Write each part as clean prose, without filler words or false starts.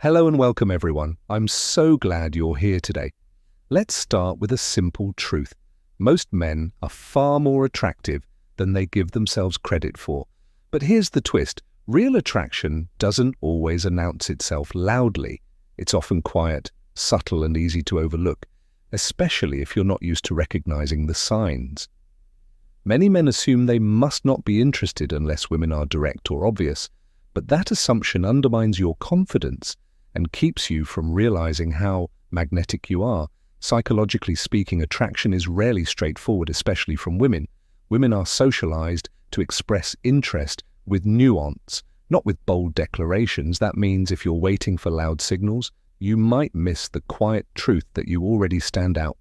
Hello and welcome everyone. I'm so glad you're here today. Let's start with a simple truth. Most men are far more attractive than they give themselves credit for. But here's the twist. Real attraction doesn't always announce itself loudly. It's often quiet, subtle and easy to overlook, especially if you're not used to recognizing the signs. Many men assume they must not be interested unless women are direct or obvious, but that assumption undermines your confidence and keeps you from realizing how magnetic you are. Psychologically speaking, attraction is rarely straightforward, especially from women. Women are socialized to express interest with nuance, not with bold declarations. That means if you're waiting for loud signals, you might miss the quiet truth that you already stand out.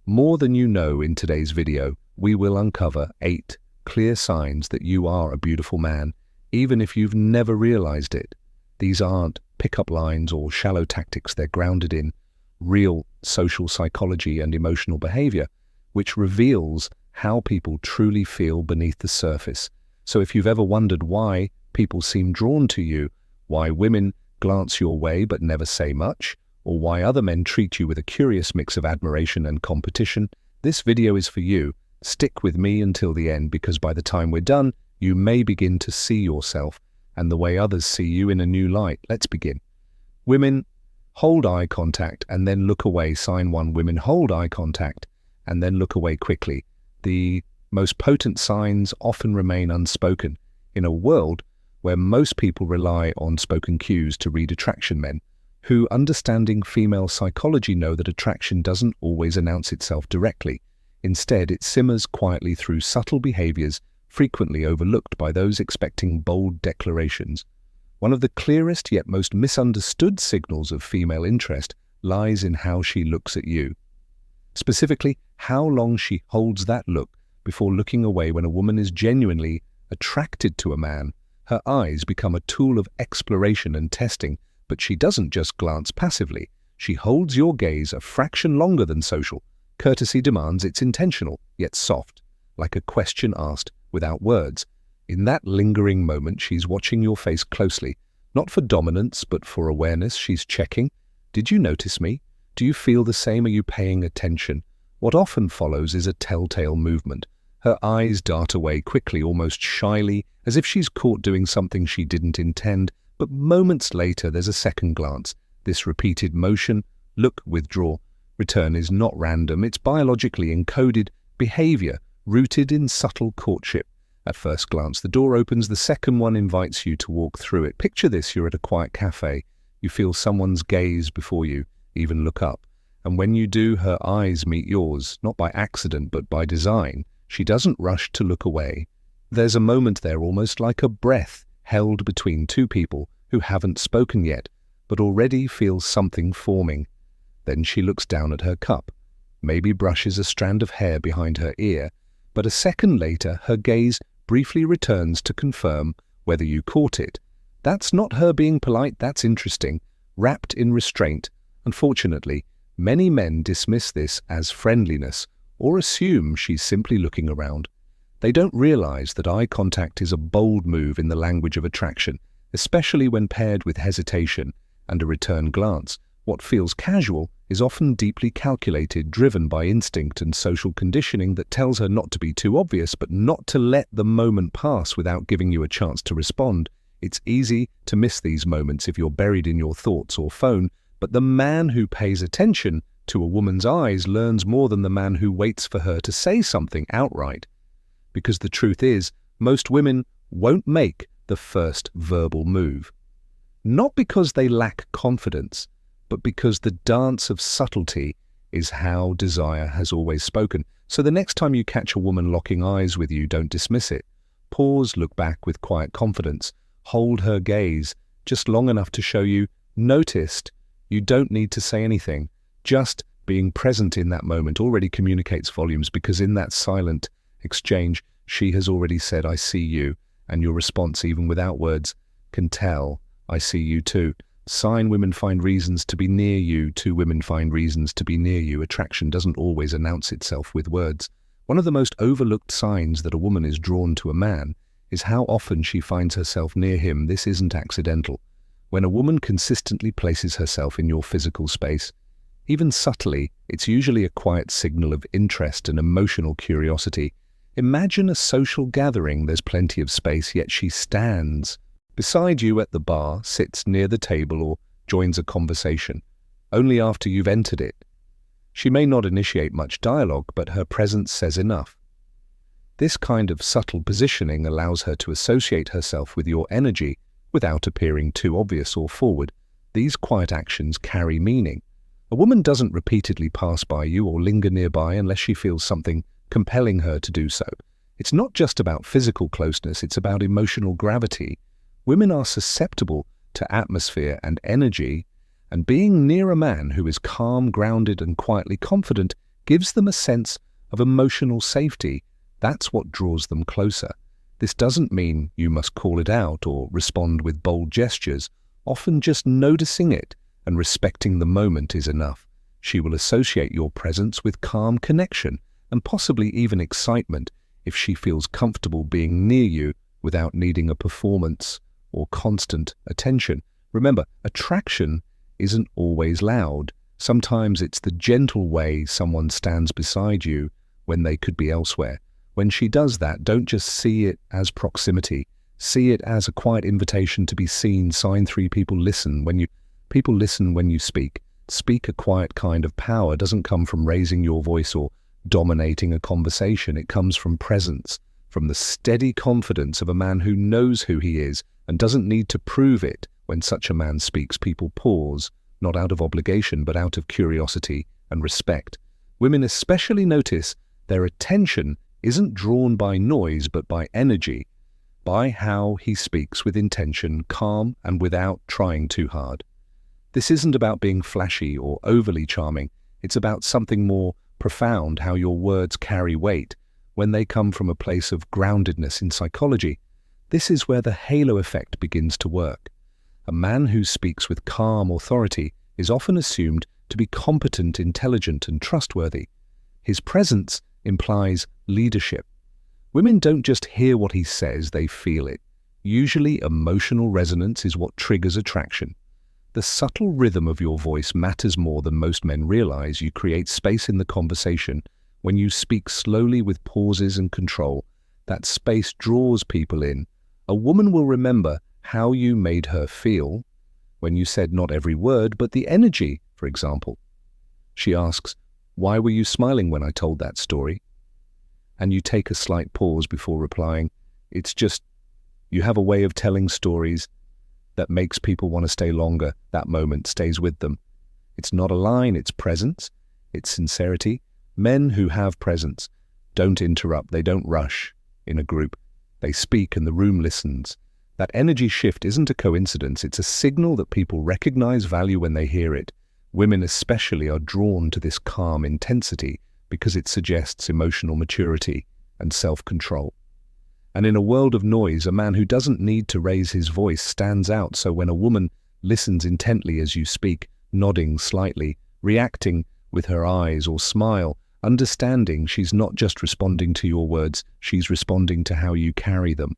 More than you know. In today's video, we will uncover 8 clear signs that you are a beautiful man, even if you've never realized it. These aren't pickup lines or shallow tactics. They're grounded in real social psychology and emotional behavior, which reveals how people truly feel beneath the surface. So if you've ever wondered why people seem drawn to you, why women glance your way but never say much, or why other men treat you with a curious mix of admiration and competition, this video is for you. Stick with me until the end, because by the time we're done, you may begin to see yourself and the way others see you in a new light. Let's begin. Women, hold eye contact and then look away. Sign 1. Women hold eye contact and then look away quickly. The most potent signs often remain unspoken. In a world where most people rely on spoken cues to read attraction, men who, understanding female psychology, know that attraction doesn't always announce itself directly. Instead, it simmers quietly through subtle behaviors, frequently overlooked by those expecting bold declarations. One of the clearest yet most misunderstood signals of female interest lies in how she looks at you. Specifically, how long she holds that look before looking away. When a woman is genuinely attracted to a man, her eyes become a tool of exploration and testing, but she doesn't just glance passively. She holds your gaze a fraction longer than social courtesy demands. It's intentional, yet soft, like a question asked without words. In that lingering moment, she's watching your face closely, not for dominance, but for awareness. She's checking. Did you notice me? Do you feel the same? Are you paying attention? What often follows is a telltale movement. Her eyes dart away quickly, almost shyly, as if she's caught doing something she didn't intend. But moments later, there's a second glance. This repeated motion, look, withdraw, return, is not random. It's biologically encoded behavior rooted in subtle courtship. At first glance, the door opens. The second one invites you to walk through it. Picture this. You're at a quiet cafe. You feel someone's gaze before you even look up. And when you do, her eyes meet yours, not by accident, but by design. She doesn't rush to look away. There's a moment there, almost like a breath held between two people who haven't spoken yet, but already feel something forming. Then she looks down at her cup, maybe brushes a strand of hair behind her ear, but a second later, her gaze briefly returns to confirm whether you caught it. That's not her being polite, that's interesting, wrapped in restraint. Unfortunately, many men dismiss this as friendliness or assume she's simply looking around. They don't realize that eye contact is a bold move in the language of attraction, especially when paired with hesitation and a return glance. What feels casual is often deeply calculated, driven by instinct and social conditioning that tells her not to be too obvious, but not to let the moment pass without giving you a chance to respond. It's easy to miss these moments if you're buried in your thoughts or phone, but the man who pays attention to a woman's eyes learns more than the man who waits for her to say something outright. Because the truth is, most women won't make the first verbal move. Not because they lack confidence, but because the dance of subtlety is how desire has always spoken. So the next time you catch a woman locking eyes with you, don't dismiss it. Pause, look back with quiet confidence. Hold her gaze just long enough to show you noticed. You don't need to say anything. Just being present in that moment already communicates volumes, because in that silent exchange, she has already said, I see you, and your response, even without words, can tell, I see you too. Sign: women find reasons to be near you. 2. Women find reasons to be near you. Attraction doesn't always announce itself with words. One of the most overlooked signs that a woman is drawn to a man is how often she finds herself near him. This isn't accidental. When a woman consistently places herself in your physical space, even subtly, it's usually a quiet signal of interest and emotional curiosity. Imagine a social gathering, there's plenty of space, yet she stands beside you at the bar, sits near the table, or joins a conversation, only after you've entered it. She may not initiate much dialogue, but her presence says enough. This kind of subtle positioning allows her to associate herself with your energy without appearing too obvious or forward. These quiet actions carry meaning. A woman doesn't repeatedly pass by you or linger nearby unless she feels something compelling her to do so. It's not just about physical closeness, it's about emotional gravity. Women are susceptible to atmosphere and energy, and being near a man who is calm, grounded, and quietly confident gives them a sense of emotional safety. That's what draws them closer. This doesn't mean you must call it out or respond with bold gestures. Often just noticing it and respecting the moment is enough. She will associate your presence with calm connection and possibly even excitement if she feels comfortable being near you without needing a performance or constant attention. Remember, attraction isn't always loud. Sometimes it's the gentle way someone stands beside you when they could be elsewhere. When she does that, don't just see it as proximity. See it as a quiet invitation to be seen. Sign 3. People listen when you speak. Speak. A quiet kind of power doesn't come from raising your voice or dominating a conversation. It comes from presence, from the steady confidence of a man who knows who he is and doesn't need to prove it. When such a man speaks, people pause, not out of obligation, but out of curiosity and respect. Women especially notice their attention isn't drawn by noise, but by energy, by how he speaks with intention, calm, and without trying too hard. This isn't about being flashy or overly charming. It's about something more profound, how your words carry weight when they come from a place of groundedness. In psychology, this is where the halo effect begins to work. A man who speaks with calm authority is often assumed to be competent, intelligent, and trustworthy. His presence implies leadership. Women don't just hear what he says, they feel it. Usually, emotional resonance is what triggers attraction. The subtle rhythm of your voice matters more than most men realize. You create space in the conversation when you speak slowly with pauses and control. That space draws people in. A woman will remember how you made her feel when you said not every word, but the energy, for example. She asks, "Why were you smiling when I told that story?" And you take a slight pause before replying. It's just, you have a way of telling stories that makes people want to stay longer. That moment stays with them. It's not a line, it's presence, it's sincerity. Men who have presence don't interrupt, they don't rush in a group. They speak and the room listens. That energy shift isn't a coincidence, it's a signal that people recognize value when they hear it. Women especially are drawn to this calm intensity because it suggests emotional maturity and self-control. And in a world of noise, a man who doesn't need to raise his voice stands out. So when a woman listens intently as you speak, nodding slightly, reacting with her eyes or smile, understanding she's not just responding to your words, she's responding to how you carry them.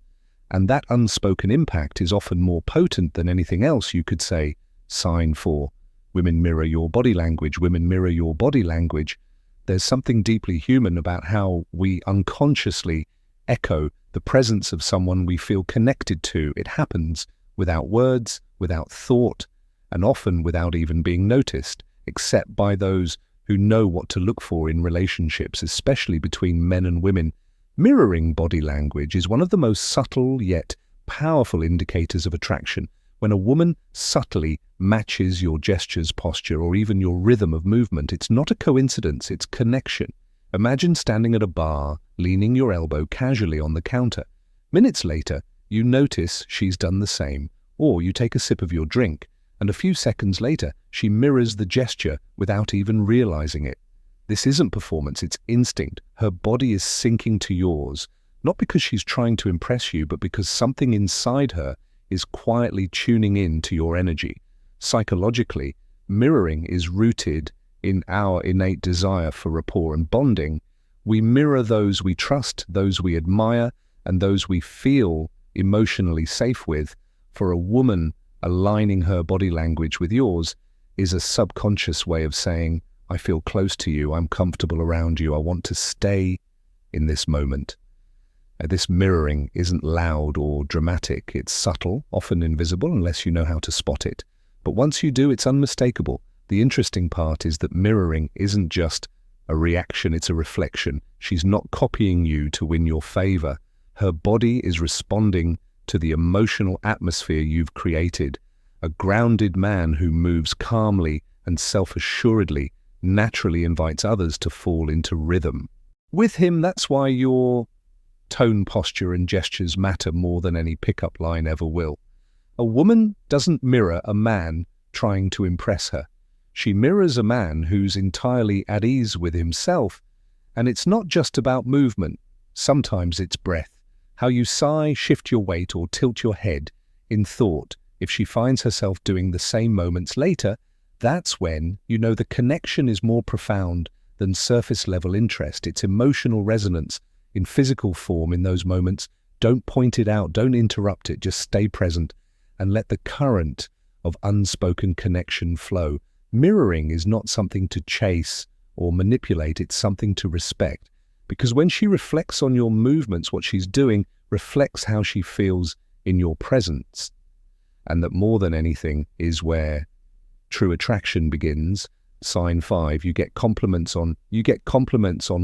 And that unspoken impact is often more potent than anything else you could say. Sign 4. Women mirror your body language. Women mirror your body language. There's something deeply human about how we unconsciously echo the presence of someone we feel connected to. It happens without words, without thought, and often without even being noticed, except by those who know what to look for in relationships, especially between men and women. Mirroring body language is one of the most subtle yet powerful indicators of attraction. When a woman subtly matches your gestures, posture, or even your rhythm of movement, it's not a coincidence, it's connection. Imagine standing at a bar, leaning your elbow casually on the counter. Minutes later, you notice she's done the same, or you take a sip of your drink, and a few seconds later, she mirrors the gesture without even realizing it. This isn't performance, it's instinct. Her body is syncing to yours, not because she's trying to impress you, but because something inside her is quietly tuning in to your energy. Psychologically, mirroring is rooted in our innate desire for rapport and bonding. We mirror those we trust, those we admire, and those we feel emotionally safe with. For a woman, Aligning her body language with yours is a subconscious way of saying, I feel close to you, I'm comfortable around you, I want to stay in this moment. This mirroring isn't loud or dramatic, it's subtle, often invisible unless you know how to spot it. But once you do, it's unmistakable. The interesting part is that mirroring isn't just a reaction, it's a reflection. She's not copying you to win your favor. Her body is responding to the emotional atmosphere you've created. A grounded man who moves calmly and self-assuredly naturally invites others to fall into rhythm with him. That's why your tone, posture, and gestures matter more than any pickup line ever will. A woman doesn't mirror a man trying to impress her. She mirrors a man who's entirely at ease with himself. And it's not just about movement. Sometimes it's breath. How you sigh, shift your weight, or tilt your head in thought. If she finds herself doing the same moments later, that's when you know the connection is more profound than surface-level interest. It's emotional resonance in physical form in those moments. Don't point it out, don't interrupt it, just stay present and let the current of unspoken connection flow. Mirroring is not something to chase or manipulate, it's something to respect. Because when she reflects on your movements, what she's doing reflects how she feels in your presence. And that more than anything is where true attraction begins. Sign 5, you get compliments on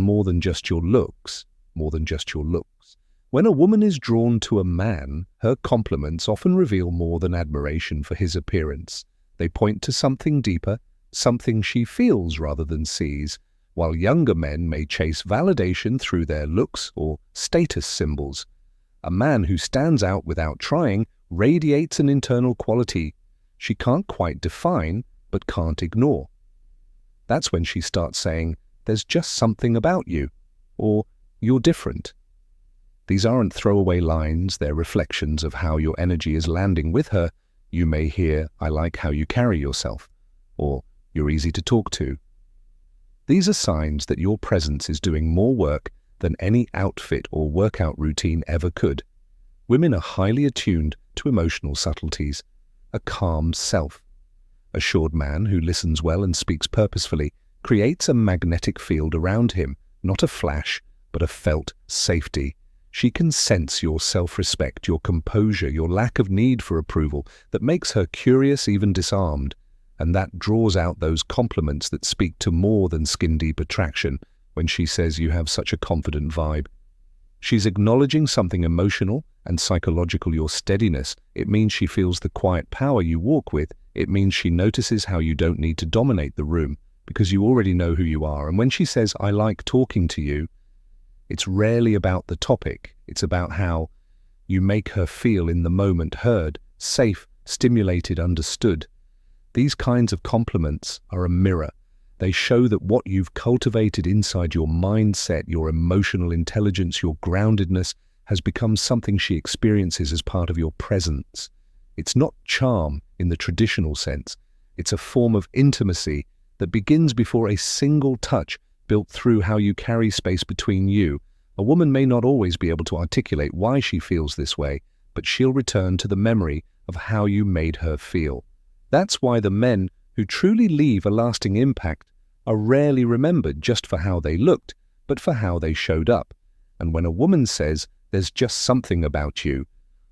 more than just your looks, When a woman is drawn to a man, her compliments often reveal more than admiration for his appearance. They point to something deeper, something she feels rather than sees, while younger men may chase validation through their looks or status symbols. A man who stands out without trying radiates an internal quality she can't quite define but can't ignore. That's when she starts saying, there's just something about you, or you're different. These aren't throwaway lines, they're reflections of how your energy is landing with her. You may hear, I like how you carry yourself, or you're easy to talk to. These are signs that your presence is doing more work than any outfit or workout routine ever could. Women are highly attuned to emotional subtleties. A calm self-assured man who listens well and speaks purposefully creates a magnetic field around him, not a flash, but a felt safety. She can sense your self-respect, your composure, your lack of need for approval that makes her curious, even disarmed. And that draws out those compliments that speak to more than skin-deep attraction. When she says you have such a confident vibe, she's acknowledging something emotional and psychological, your steadiness. It means she feels the quiet power you walk with. It means she notices how you don't need to dominate the room because you already know who you are. And when she says, I like talking to you, it's rarely about the topic. It's about how you make her feel in the moment, heard, safe, stimulated, understood. These kinds of compliments are a mirror. They show that what you've cultivated inside your mindset, your emotional intelligence, your groundedness, has become something she experiences as part of your presence. It's not charm in the traditional sense. It's a form of intimacy that begins before a single touch, built through how you carry space between you. A woman may not always be able to articulate why she feels this way, but she'll return to the memory of how you made her feel. That's why the men who truly leave a lasting impact are rarely remembered just for how they looked, but for how they showed up. And when a woman says, there's just something about you,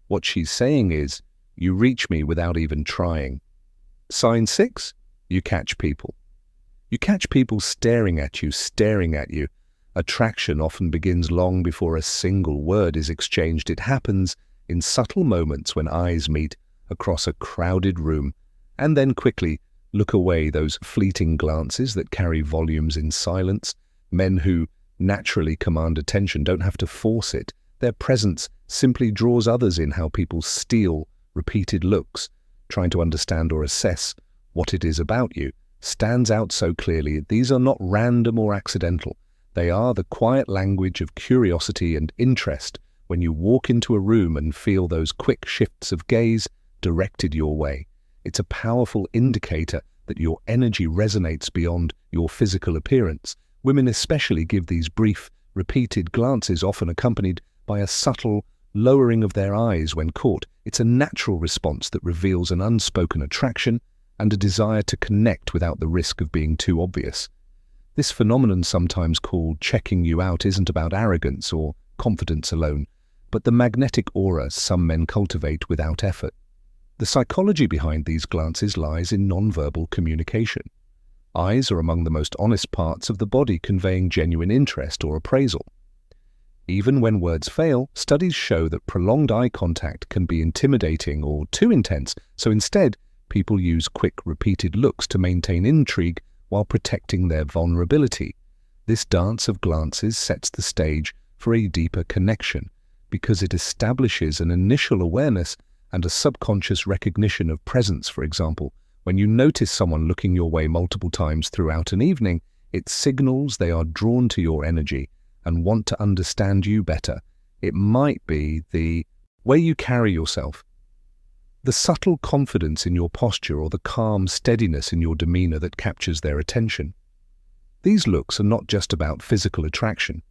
what she's saying is, you reach me without even trying. Sign 6, you catch people. You catch people staring at you. Attraction often begins long before a single word is exchanged. It happens in subtle moments when eyes meet across a crowded room, and then quickly look away, those fleeting glances that carry volumes in silence. Men who naturally command attention don't have to force it. Their presence simply draws others in. How people steal repeated looks, trying to understand or assess what it is about you, stands out so clearly. These are not random or accidental. They are the quiet language of curiosity and interest when you walk into a room and feel those quick shifts of gaze directed your way. It's a powerful indicator that your energy resonates beyond your physical appearance. Women especially give these brief, repeated glances, often accompanied by a subtle, lowering of their eyes when caught. It's a natural response that reveals an unspoken attraction and a desire to connect without the risk of being too obvious. This phenomenon, sometimes called checking you out, isn't about arrogance or confidence alone, but the magnetic aura some men cultivate without effort. The psychology behind these glances lies in nonverbal communication. Eyes are among the most honest parts of the body, conveying genuine interest or appraisal. Even when words fail, studies show that prolonged eye contact can be intimidating or too intense, so instead, people use quick, repeated looks to maintain intrigue while protecting their vulnerability. This dance of glances sets the stage for a deeper connection because it establishes an initial awareness and a subconscious recognition of presence. For example, when you notice someone looking your way multiple times throughout an evening, it signals they are drawn to your energy and want to understand you better. It might be the way you carry yourself, the subtle confidence in your posture, or the calm steadiness in your demeanor that captures their attention. These looks are not just about physical attraction.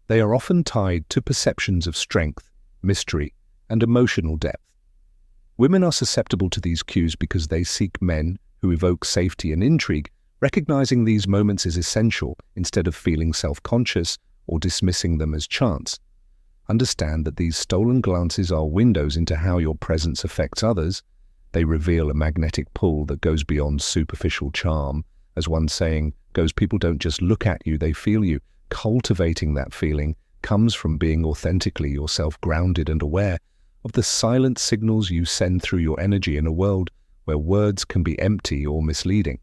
They are often tied to perceptions of strength, mystery, and emotional depth. Women are susceptible to these cues because they seek men who evoke safety and intrigue. Recognizing these moments is essential instead of feeling self-conscious or dismissing them as chance. Understand that these stolen glances are windows into how your presence affects others. They reveal a magnetic pull that goes beyond superficial charm. As one saying goes, people don't just look at you, they feel you. Cultivating that feeling comes from being authentically yourself, grounded and aware of the silent signals you send through your energy in a world where words can be empty or misleading.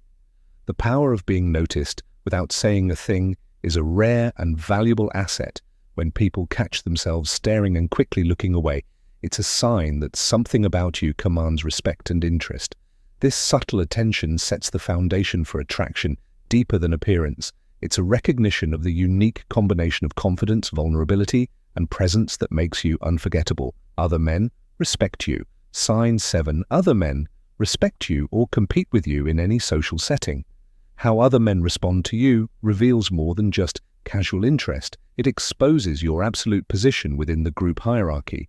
The power of being noticed without saying a thing is a rare and valuable asset. When people catch themselves staring and quickly looking away, it's a sign that something about you commands respect and interest. This subtle attention sets the foundation for attraction deeper than appearance. It's a recognition of the unique combination of confidence, vulnerability, and presence that makes you unforgettable. Other men respect you. Sign 7. Other men respect you or compete with you in any social setting. How other men respond to you reveals more than just casual interest. It exposes your absolute position within the group hierarchy.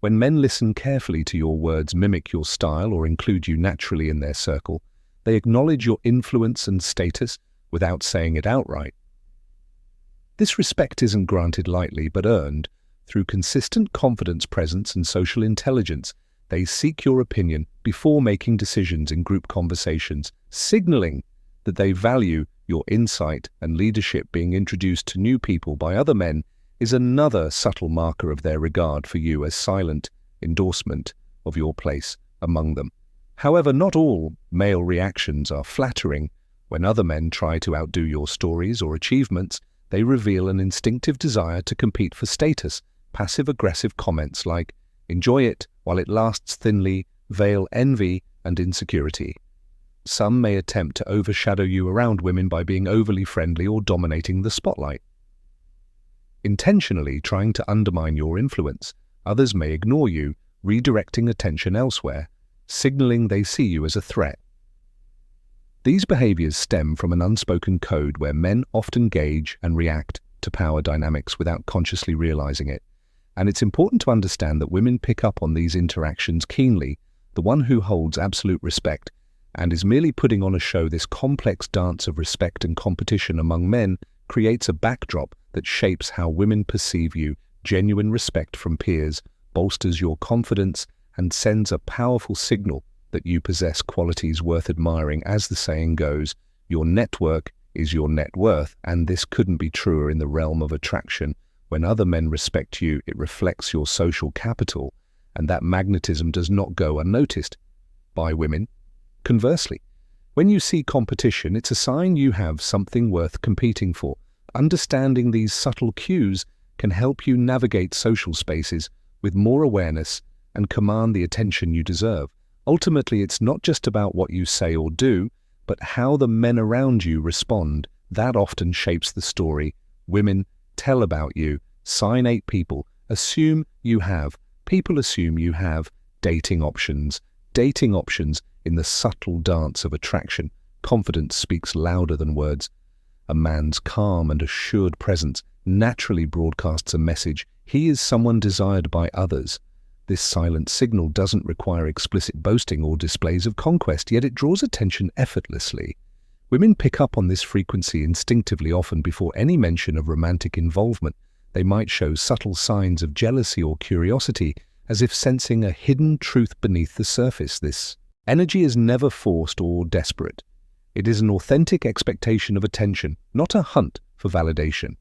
When men listen carefully to your words, mimic your style, or include you naturally in their circle, they acknowledge your influence and status without saying it outright. This respect isn't granted lightly, but earned through consistent confidence, presence, and social intelligence. They seek your opinion before making decisions in group conversations, signaling that they value your insight and leadership. Being introduced to new people by other men is another subtle marker of their regard for you, as silent endorsement of your place among them. However, not all male reactions are flattering. When other men try to outdo your stories or achievements, they reveal an instinctive desire to compete for status. Passive-aggressive comments like "enjoy it while it lasts" thinly veil envy and insecurity. Some may attempt to overshadow you around women by being overly friendly or dominating the spotlight, intentionally trying to undermine your influence. Others may ignore you, redirecting attention elsewhere, signaling they see you as a threat. These behaviors stem from an unspoken code where men often gauge and react to power dynamics without consciously realizing it. And it's important to understand that women pick up on these interactions keenly. The one who holds absolute respect and is merely putting on a show. This complex dance of respect and competition among men creates a backdrop that shapes how women perceive you. Genuine respect from peers bolsters your confidence and sends a powerful signal that you possess qualities worth admiring. As the saying goes, your network is your net worth, and this couldn't be truer in the realm of attraction. When other men respect you, it reflects your social capital, and that magnetism does not go unnoticed by women. Conversely, when you see competition, it's a sign you have something worth competing for. Understanding these subtle cues can help you navigate social spaces with more awareness and command the attention you deserve. Ultimately, it's not just about what you say or do, but how the men around you respond. That often shapes the story women tell about you. Sign 8. People assume you have dating options. Dating options in the subtle dance of attraction. Confidence speaks louder than words. A man's calm and assured presence naturally broadcasts a message He is someone desired by others. This silent signal doesn't require explicit boasting or displays of conquest, yet it draws attention effortlessly. Women pick up on this frequency instinctively, often before any mention of romantic involvement. They might show subtle signs of jealousy or curiosity, as if sensing a hidden truth beneath the surface. This energy is never forced or desperate. It is an authentic expectation of attention, not a hunt for validation.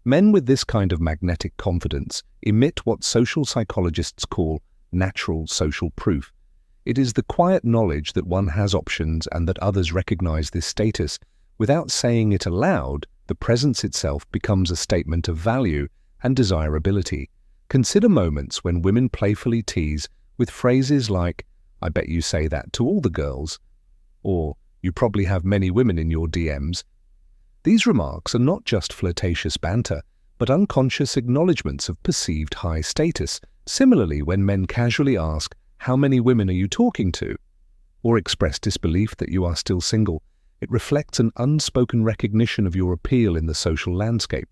Men with this kind of magnetic confidence emit what social psychologists call natural social proof. It is the quiet knowledge that one has options and that others recognize this status. Without saying it aloud, the presence itself becomes a statement of value and desirability. Consider moments when women playfully tease with phrases like, "I bet you say that to all the girls," or "You probably have many women in your DMs." These remarks are not just flirtatious banter, but unconscious acknowledgements of perceived high status. Similarly, when men casually ask, "How many women are you talking to?" or express disbelief that you are still single, it reflects an unspoken recognition of your appeal in the social landscape.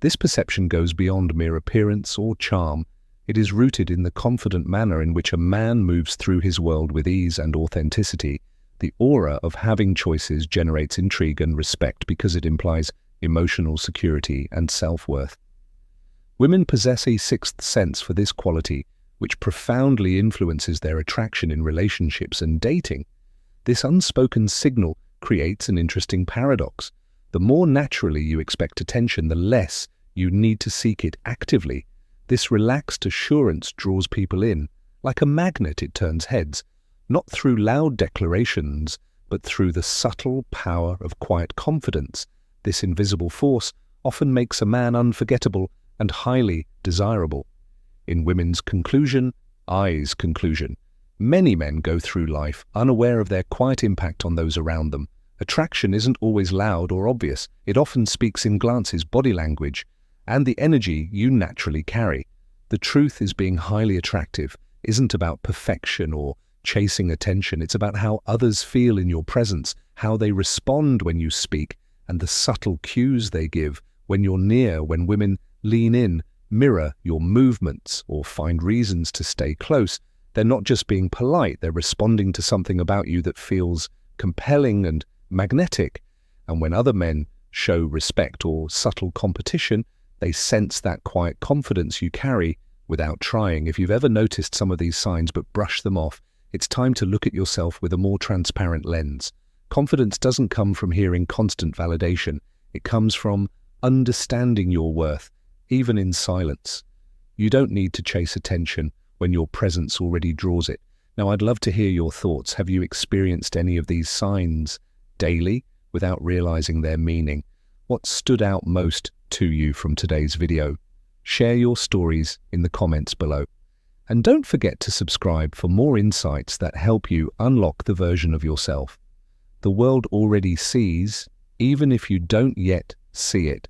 This perception goes beyond mere appearance or charm. It is rooted in the confident manner in which a man moves through his world with ease and authenticity. The aura of having choices generates intrigue and respect because it implies emotional security and self-worth. Women possess a sixth sense for this quality, which profoundly influences their attraction in relationships and dating. This unspoken signal creates an interesting paradox. The more naturally you expect attention, the less you need to seek it actively. This relaxed assurance draws people in. Like a magnet, it turns heads, not through loud declarations, but through the subtle power of quiet confidence. This invisible force often makes a man unforgettable and highly desirable. In women's conclusion, I's conclusion, many men go through life unaware of their quiet impact on those around them. Attraction isn't always loud or obvious. It often speaks in glances, body language, and the energy you naturally carry. The truth is, being highly attractive isn't about perfection or chasing attention. It's about how others feel in your presence, how they respond when you speak, and the subtle cues they give when you're near. When women lean in, mirror your movements, or find reasons to stay close, they're not just being polite, they're responding to something about you that feels compelling and magnetic. And when other men show respect or subtle competition, they sense that quiet confidence you carry without trying. If you've ever noticed some of these signs but brushed them off, it's time to look at yourself with a more transparent lens. Confidence doesn't come from hearing constant validation. It comes from understanding your worth, even in silence. You don't need to chase attention when your presence already draws it. Now, I'd love to hear your thoughts. Have you experienced any of these signs daily without realizing their meaning? What stood out most to you from today's video? Share your stories in the comments below. And don't forget to subscribe for more insights that help you unlock the version of yourself the world already sees, even if you don't yet see it.